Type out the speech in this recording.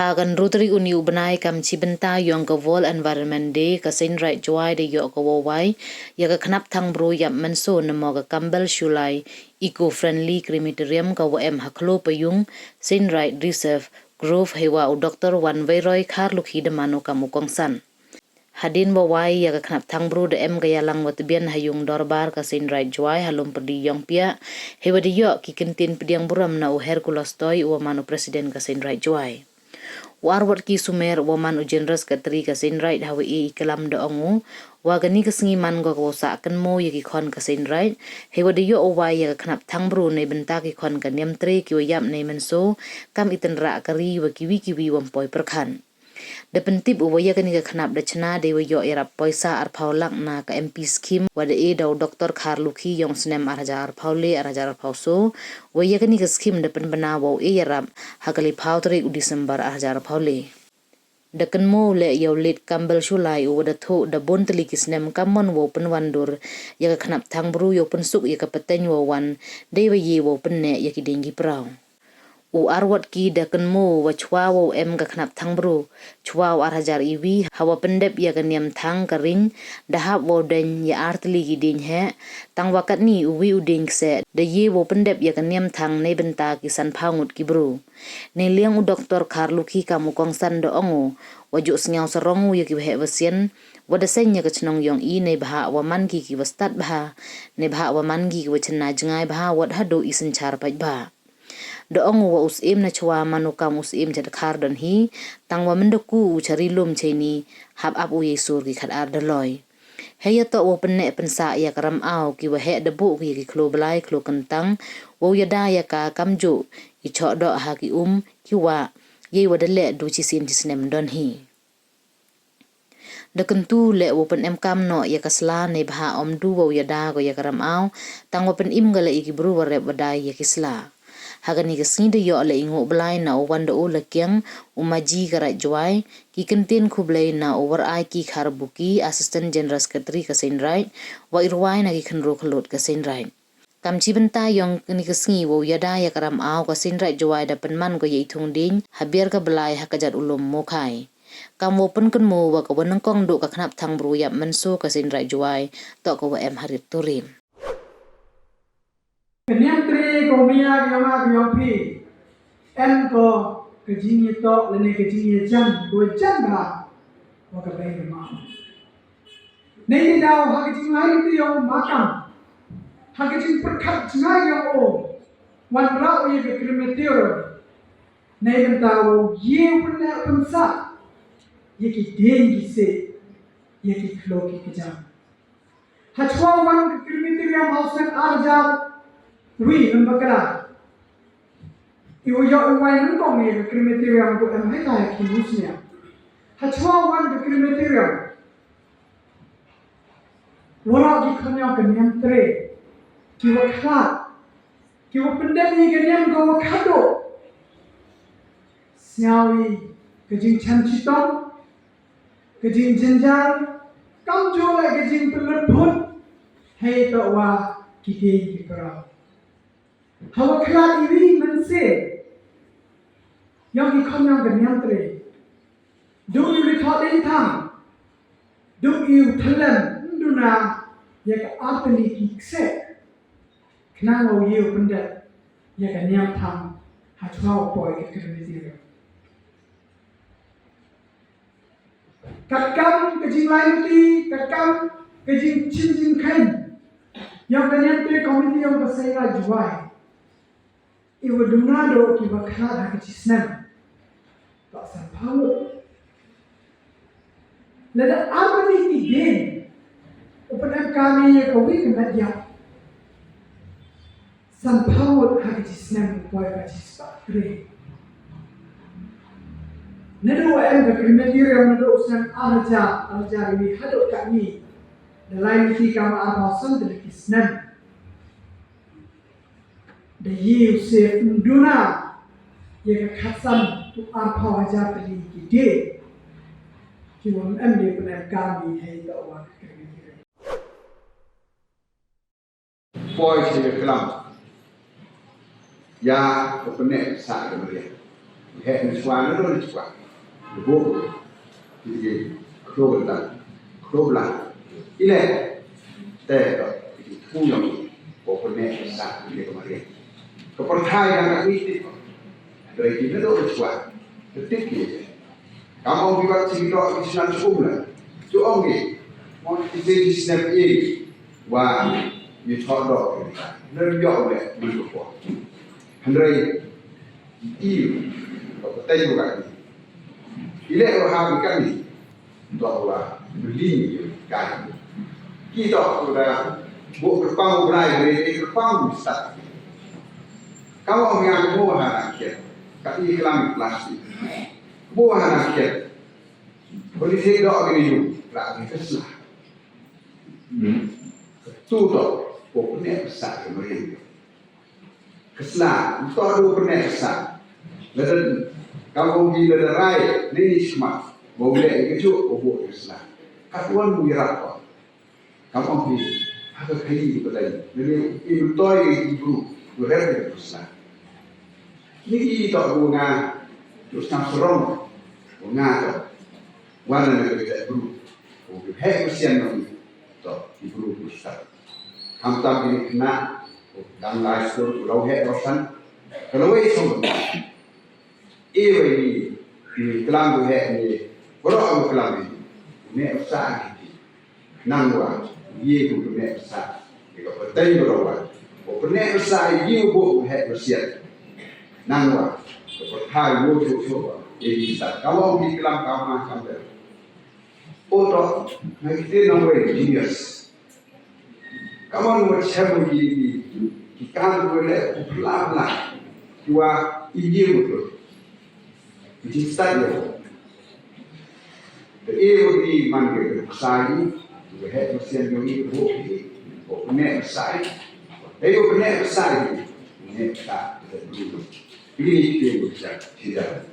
Hagan Rotary Uni Ubnai kam Chibenta Yong World Environment Day ka Seiñraij Jowai de Yok Jowai ya ka Khnap Thangbru yap Mynsoo namo ka Kambel Shulai eco-friendly crematorium ka WM haklo payung Seiñraij Reserve Grove hewa u Dr. Wan Wyrta khar lukhi de mano kamukongsan. Hadin bawai ya ka Khnap Thangbru de gaya lang watbian hayung dorbar ka Seiñraij Jowai halum perdi yong pia hewa de yok ki kentin pediang buram na u Hercules toy u manu presiden ka Seiñraij Jowai. Warwat ki sumer waman u generous ka tri ka Seiñraij hawi ikelam de ongu wagani ka singi man go sa kan mo yaki khon ka Seiñraij hewa de yo owai ya ka Khnap Thangbru ne benta ki khon ka niam tre ki yam ne Mynsoo kam iten ra kari wa kiwi wampoi perkhan. De pentip uwaya kani ka Khnap de chna de wa yo era poisa ar phaulak na ka MP scheme wa de daw Dr. Kharlukhi yong snem arja ar phaule arja ar phauso waya kani ka scheme de pen banawo era hakali phautre u December arja ar phaule de kan mo le yo lit Kambel Shulai u da tho da bontli ki snem kamon wo pen wandur ya ka Khnap Thangbru yo pen suk ya ka pateng wo wan de wa ye wo pen ne ya ki dengi prau u arwat ki da kan mo wa chwa wo ka Khnap Thangbru chwa arhajar iwi hawa pendep ya kan yam thang ka ring da hab wo den ya artli ki din he tang wakat ni uwi u ding se da ye wo pendep ya kan yam thang ne benta ki san phaungut ki bru ne liang u Dr. Kharlukhi kamu kongsan do ongu wajuk sngau sarong ya ki he wasien wada senya ka chnong yong I ne bha wa man ki wastat bha ne bha wa man ki wachna jngai bha wad hado isin char pai bha do ongu wa usim na chwa manukam usim jad khar dan hi tangwa mendeku ucari lum cheni hab ap u yesur ki khat ar daloi heya to wo penne pensa ya karam au ki wa he debu ki khlo blai khlo kentang wo yada ya ka kamju I cho do ha ki ki wa ye wa dale du chi sim jisnem don hi de kentu le wo pen kam no ya kasla ne bha om du wo yada go ya karam au tangwa pen im gale ki bru wa rep wadai ya kisla hagani ka sinde yo le ingo blai na o wanda o la kyang umaji Seiñraij Jowai ki kentin khublai na over ai ki kharbuki assistant general secretary ka Seiñraij wa irwai na ki khnro khlot ka Seiñraij kamchi benta yong ni ka singi wo yada ya karam au ka Seiñraij Jowai da penman go ye thung ding habiar ka blai hakajat ulum mokhai kam wo pen kan mo wa ka wanang kong do ka Khnap Thangbru yap Mynsoo ka Seiñraij Jowai to ko wa harit turim Kenyang tri ko mia ko pi en ko kejini to lene kejini jam ko jam ba ko ka bai ma nei daw ha kejini ai ti yo makam ha kejini perkhat jngai yo o wan ra o ye ke krimetero nei daw ye pun pensa ye ki dengi se ye ki khlo ki kejam ha chwa wan krimetero hausen arja wi membakra iwo yo wai nun kong ye crematorium ko am hai kai ki musnya ha chwa wan ke crematorium wara ki khanya ke nyam tre ki wa kha ki wa pendem ni ke nyam ko wa khado syawi ke jing chan chi tong ke jing jenjan kam jo la ke jing pelut phut hai to wa ki ke ki pra hawa kha iwi manse yang ikon yang kenyang tre, do you recall in time? Do you tell them, do na, yak arteli kikse, kenang o you punda, yak kenyang tam, hatwa boy kekemizir. Kakam kejing lain ti, kakam kejing chin kain, yang kenyang tre komiti yang Seiñraij Jowai. Iwo dunado ki bakhala kechisnem. Tak sampau. Lada apa ni ide? Upan kami kawi kendat dia. Sampau hak kechisnem boy kechispa kre. Nado em ke krimetirium nado usan arja ini hadok kami. Dalam ti kama arhasan dari kisnem. The yield say unduna ye khasan tu arpha hajar tali ki de ki won ande pena kami hai to wa kre boy se kelam ya ko pene sa de hệ nó xoa nó xoa vô thì khô là khô là ý nàyแต่ผู้ยอมบอกคนนี้สักเรียกมาเรียนก็คนไทยyang ini dari kita tu cuak detik ni kamu biar cerita Islam semula tu orang ni mau jadi Islam ini wahมีทอดดอกเลยเริ่มย่อเลยมันก็พอฮันเลยอีก็เต้นอยู่กันอีเล่เราหากันนี่ตัวว่ามันลีกันกี่ดอกตัวบุกกระเป๋าไรเลยกระเป๋าสัตว์เขาเอางานบัวหาเขียนกับอีกลำพลาสติกบัวหาเขียนบริษัทดอกนี่อยู่หลังนี้ก็สละสู้ต่อpokok ni besar mereka. Kesalahan, untuk ada pernah besar. Lalu kamu gila derai, ni semua boleh ikut pokok kesalahan. Katuan Wyrta, kamu gila, apa kali itu tadi? Jadi itu toy itu berapa kesalahan. Ni kita bunga, terus nak serong, bunga tu, warna mereka beru, pokok hek usian ni, tu beru besar. Khnap ini Khnap dan lain sebagainya pulau hek rosan kalau itu ini kelam hek ini berapa kelam ini besar nangwa itu besar kalau betul berapa pokoknya besar itu hek besar nangwa berhai wujud ini besar kalau di kelam kamu sampai otak kita nampak genius kamu macam begini, kita boleh pelan-pelan, dua ini betul, jadi saja. Itu di mana besar, dua hek besar ini bukan besar, itu besar ini tak betul. Ini dia besar tidak.